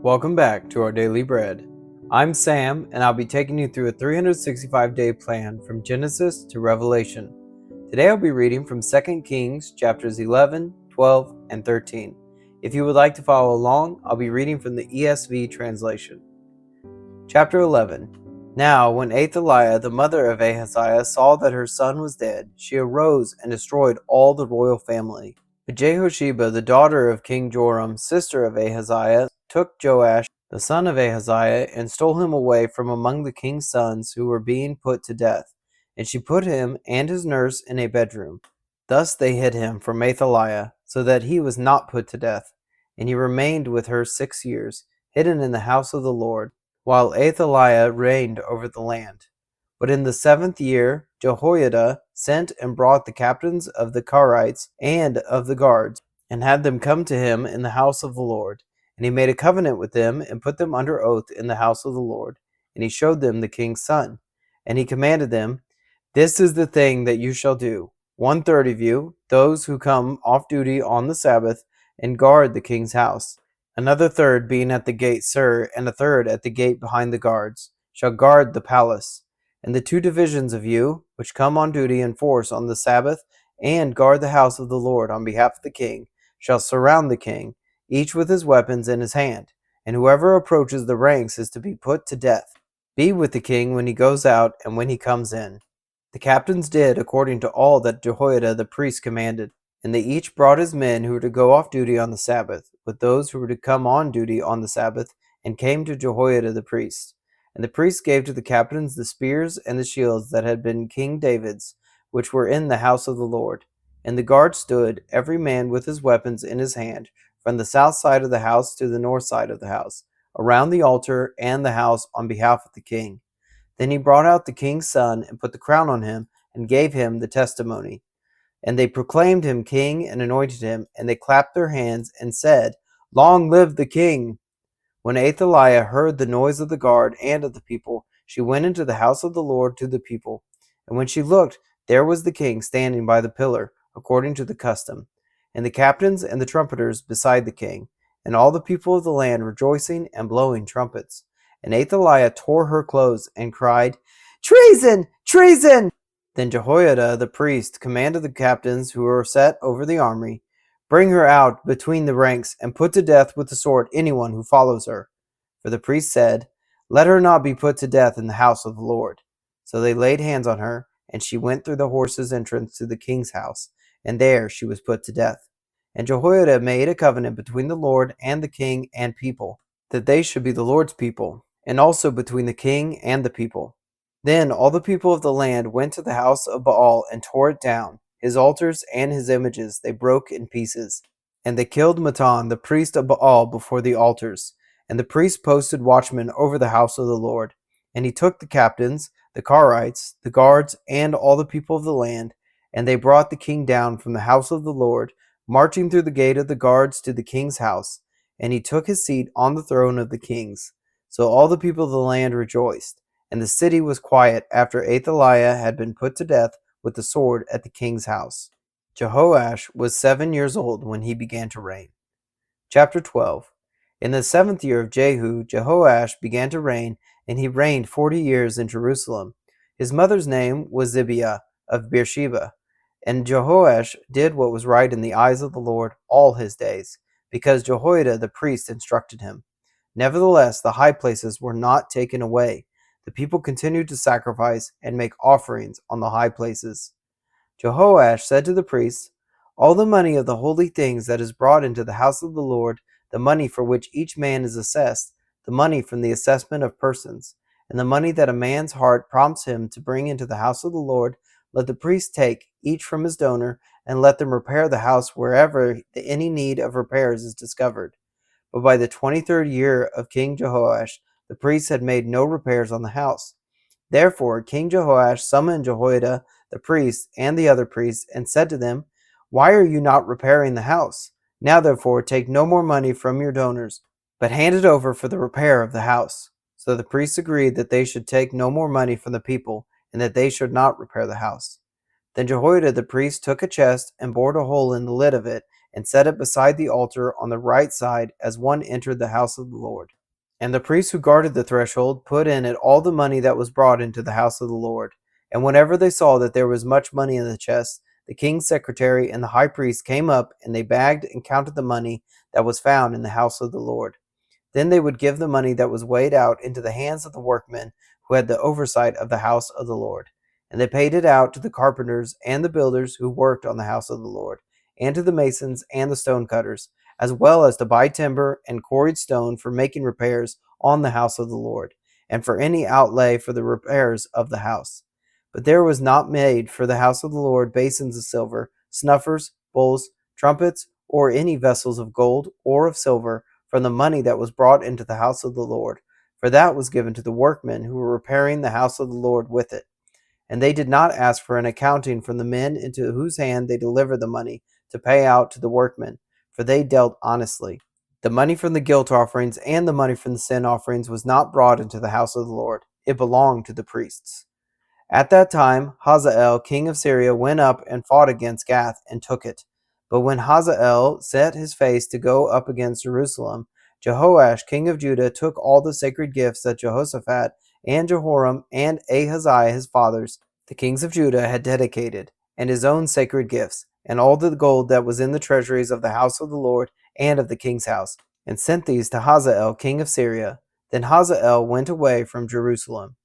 Welcome back to our Daily Bread. I'm Sam, and I'll be taking you through a 365-day plan from Genesis to Revelation. Today I'll be reading from 2 Kings chapters 11, 12, and 13. If you would like to follow along, I'll be reading from the ESV translation. Chapter 11. Now when Athaliah, the mother of Ahaziah, saw that her son was dead, she arose and destroyed all the royal family. But Jehosheba, the daughter of King Joram, sister of Ahaziah, took Joash, the son of Ahaziah, and stole him away from among the king's sons who were being put to death. And she put him and his nurse in a bedroom. Thus they hid him from Athaliah, so that he was not put to death. And he remained with her 6 years, hidden in the house of the Lord, while Athaliah reigned over the land. But in the 7th year Jehoiada sent and brought the captains of the Carites and of the guards, and had them come to him in the house of the Lord. And he made a covenant with them, and put them under oath in the house of the Lord. And he showed them the king's son. And he commanded them, "This is the thing that you shall do. 1/3 of you, those who come off duty on the Sabbath, and guard the king's house. Another third being at the gate Sur, and a third at the gate behind the guards, shall guard the palace. And the 2 divisions of you, which come on duty in force on the Sabbath, and guard the house of the Lord on behalf of the king, shall surround the king, each with his weapons in his hand, and whoever approaches the ranks is to be put to death. Be with the king when he goes out and when he comes in." The captains did according to all that Jehoiada the priest commanded, and they each brought his men who were to go off duty on the Sabbath, with those who were to come on duty on the Sabbath, and came to Jehoiada the priest. And the priest gave to the captains the spears and the shields that had been King David's, which were in the house of the Lord. And the guard stood, every man with his weapons in his hand, from the south side of the house to the north side of the house, around the altar and the house on behalf of the king. Then he brought out the king's son, and put the crown on him, and gave him the testimony. And they proclaimed him king, and anointed him, and they clapped their hands, and said, "Long live the king!" When Athaliah heard the noise of the guard and of the people, she went into the house of the Lord to the people. And when she looked, there was the king standing by the pillar, according to the custom, and the captains and the trumpeters beside the king, and all the people of the land rejoicing and blowing trumpets. And Athaliah tore her clothes, and cried, "Treason! Treason!" Then Jehoiada the priest commanded the captains who were set over the army, "Bring her out between the ranks, and put to death with the sword anyone who follows her." For the priest said, "Let her not be put to death in the house of the Lord." So they laid hands on her, and she went through the horses' entrance to the king's house, and there she was put to death. And Jehoiada made a covenant between the Lord and the king and people, that they should be the Lord's people, and also between the king and the people. Then all the people of the land went to the house of Baal and tore it down. His altars and his images they broke in pieces. And they killed Mattan, the priest of Baal, before the altars. And the priest posted watchmen over the house of the Lord. And he took the captains, the Carites, the guards, and all the people of the land, and they brought the king down from the house of the Lord, marching through the gate of the guards to the king's house. And he took his seat on the throne of the kings. So all the people of the land rejoiced, and the city was quiet after Athaliah had been put to death with the sword at the king's house. Jehoash was 7 years old when he began to reign. Chapter 12. In the 7th year of Jehu, Jehoash began to reign, and he reigned 40 years in Jerusalem. His mother's name was Zibiah of Beersheba. And Jehoash did what was right in the eyes of the Lord all his days, because Jehoiada the priest instructed him. Nevertheless, the high places were not taken away. The people continued to sacrifice and make offerings on the high places. Jehoash said to the priests, "All the money of the holy things that is brought into the house of the Lord, the money for which each man is assessed, the money from the assessment of persons, and the money that a man's heart prompts him to bring into the house of the Lord, let the priests take, each from his donor, and let them repair the house wherever any need of repairs is discovered." But by the 23rd year of King Jehoash, the priests had made no repairs on the house. Therefore King Jehoash summoned Jehoiada the priest and the other priests, and said to them, "Why are you not repairing the house? Now therefore take no more money from your donors, but hand it over for the repair of the house." So the priests agreed that they should take no more money from the people, and that they should not repair the house. Then Jehoiada the priest took a chest, and bored a hole in the lid of it, and set it beside the altar on the right side as one entered the house of the Lord. And the priests who guarded the threshold put in it all the money that was brought into the house of the Lord. And whenever they saw that there was much money in the chest, the king's secretary and the high priest came up, and they bagged and counted the money that was found in the house of the Lord. Then they would give the money that was weighed out into the hands of the workmen who had the oversight of the house of the Lord. And they paid it out to the carpenters and the builders who worked on the house of the Lord, and to the masons and the stone cutters, as well as to buy timber and quarried stone for making repairs on the house of the Lord, and for any outlay for the repairs of the house. But there was not made for the house of the Lord basins of silver, snuffers, bowls, trumpets, or any vessels of gold or of silver, from the money that was brought into the house of the Lord, for that was given to the workmen who were repairing the house of the Lord with it. And they did not ask for an accounting from the men into whose hand they delivered the money to pay out to the workmen, for they dealt honestly. The money from the guilt offerings and the money from the sin offerings was not brought into the house of the Lord. It belonged to the priests. At that time, Hazael, king of Syria, went up and fought against Gath and took it. But when Hazael set his face to go up against Jerusalem, Jehoash, king of Judah, took all the sacred gifts that Jehoshaphat and Jehoram and Ahaziah his fathers, the kings of Judah, had dedicated, and his own sacred gifts, and all the gold that was in the treasuries of the house of the Lord and of the king's house, and sent these to Hazael, king of Syria. Then Hazael went away from Jerusalem.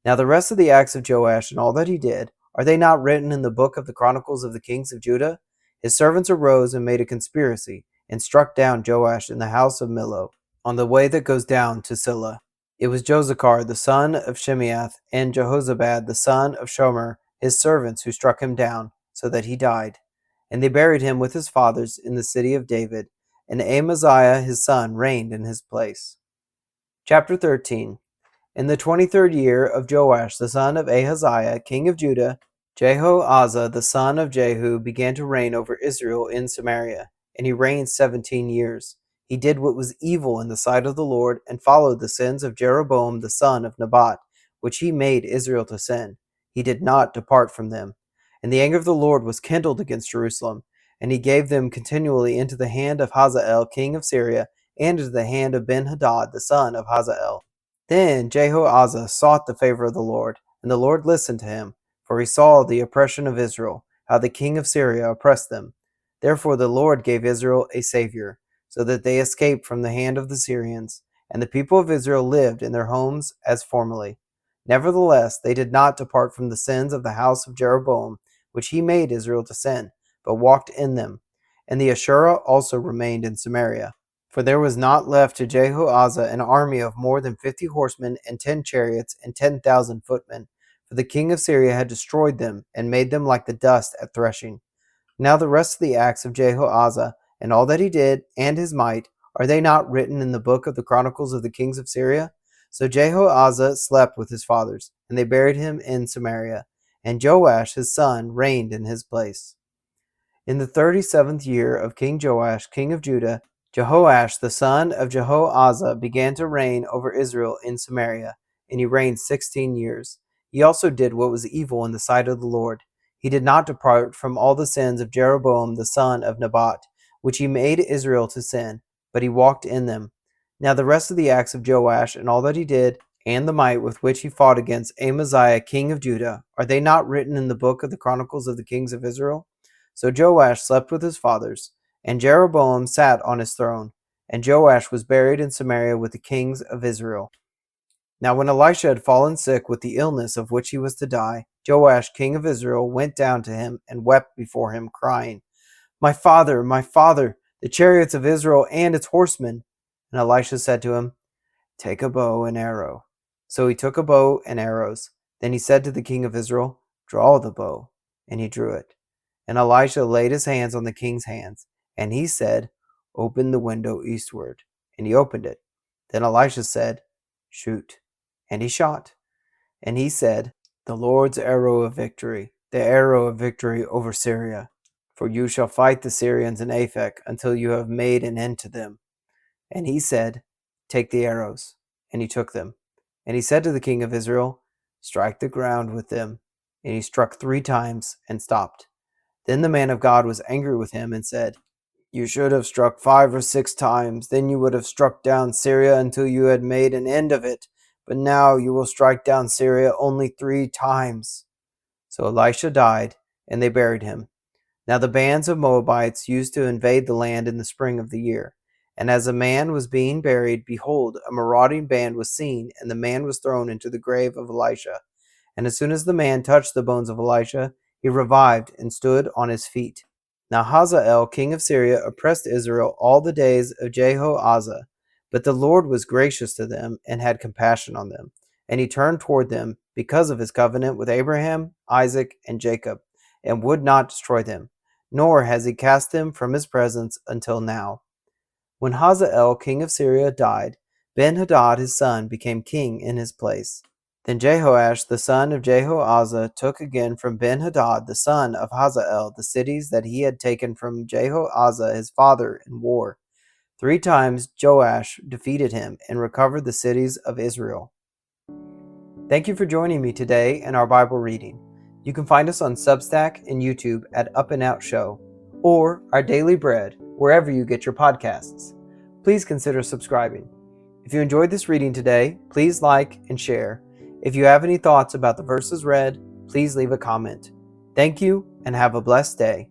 Now the rest of the acts of Joash and all that he did, are they not written in the book of the Chronicles of the kings of Judah? His servants arose and made a conspiracy, and struck down Joash in the house of Millo, on the way that goes down to Silla. It was Jozachar the son of Shimeath, and Jehozabad the son of Shomer, his servants, who struck him down, so that he died. And they buried him with his fathers in the city of David, and Amaziah his son reigned in his place. Chapter 13. In the 23rd year of Joash the son of Ahaziah, king of Judah, Jehoahaz the son of Jehu began to reign over Israel in Samaria, and he reigned 17 years. He did what was evil in the sight of the Lord, and followed the sins of Jeroboam the son of Nebat, which he made Israel to sin. He did not depart from them. And the anger of the Lord was kindled against Jerusalem, and he gave them continually into the hand of Hazael king of Syria, and into the hand of Ben-Hadad the son of Hazael. Then Jehoahaz sought the favor of the Lord, and the Lord listened to him, for he saw the oppression of Israel, how the king of Syria oppressed them. Therefore the Lord gave Israel a Savior, so that they escaped from the hand of the Syrians, and the people of Israel lived in their homes as formerly. Nevertheless, they did not depart from the sins of the house of Jeroboam, which he made Israel to sin, but walked in them. And the Asherah also remained in Samaria. For there was not left to Jehoahaz an army of more than 50 horsemen, and 10 chariots, and 10,000 footmen. For the king of Syria had destroyed them, and made them like the dust at threshing. Now the rest of the acts of Jehoahaz, and all that he did, and his might, are they not written in the book of the Chronicles of the kings of Syria? So Jehoahaz slept with his fathers, and they buried him in Samaria. And Joash his son reigned in his place. In the 37th year of King Joash, king of Judah, Jehoash the son of Jehoahaz began to reign over Israel in Samaria, and he reigned 16 years. He also did what was evil in the sight of the Lord. He did not depart from all the sins of Jeroboam the son of Nebat, which he made Israel to sin, but he walked in them. Now the rest of the acts of Joash, and all that he did, and the might with which he fought against Amaziah king of Judah, are they not written in the book of the Chronicles of the kings of Israel? So Joash slept with his fathers, and Jeroboam sat on his throne, and Joash was buried in Samaria with the kings of Israel. Now when Elisha had fallen sick with the illness of which he was to die, Joash king of Israel went down to him and wept before him, crying, my father, the chariots of Israel and its horsemen. And Elisha said to him, take a bow and arrow. So he took a bow and arrows. Then he said to the king of Israel, draw the bow. And he drew it. And Elisha laid his hands on the king's hands, and he said, open the window eastward. And he opened it. Then Elisha said, shoot. And he shot. And he said, the Lord's arrow of victory, the arrow of victory over Syria. For you shall fight the Syrians in Aphek until you have made an end to them. And he said, take the arrows. And he took them. And he said to the king of Israel, strike the ground with them. And he struck 3 times and stopped. Then the man of God was angry with him and said, You should have struck 5 or 6 times, then you would have struck down Syria until you had made an end of it. But now you will strike down Syria only 3 times. So Elisha died, and they buried him. Now the bands of Moabites used to invade the land in the spring of the year. And as a man was being buried, behold, a marauding band was seen, and the man was thrown into the grave of Elisha. And as soon as the man touched the bones of Elisha, he revived and stood on his feet. Now Hazael, king of Syria, oppressed Israel all the days of Jehoash. But the Lord was gracious to them and had compassion on them. And he turned toward them because of his covenant with Abraham, Isaac, and Jacob, and would not destroy them, nor has he cast them from his presence until now. When Hazael, king of Syria, died, Ben-Hadad his son became king in his place. Then Jehoash the son of Jehoash took again from Ben-Hadad the son of Hazael the cities that he had taken from Jehoash his father in war. 3 times Joash defeated him and recovered the cities of Israel. Thank you for joining me today in our Bible reading. You can find us on Substack and YouTube at Up+Out Show, or Our Daily Bread, wherever you get your podcasts. Please consider subscribing. If you enjoyed this reading today, please like and share. If you have any thoughts about the verses read, please leave a comment. Thank you, and have a blessed day.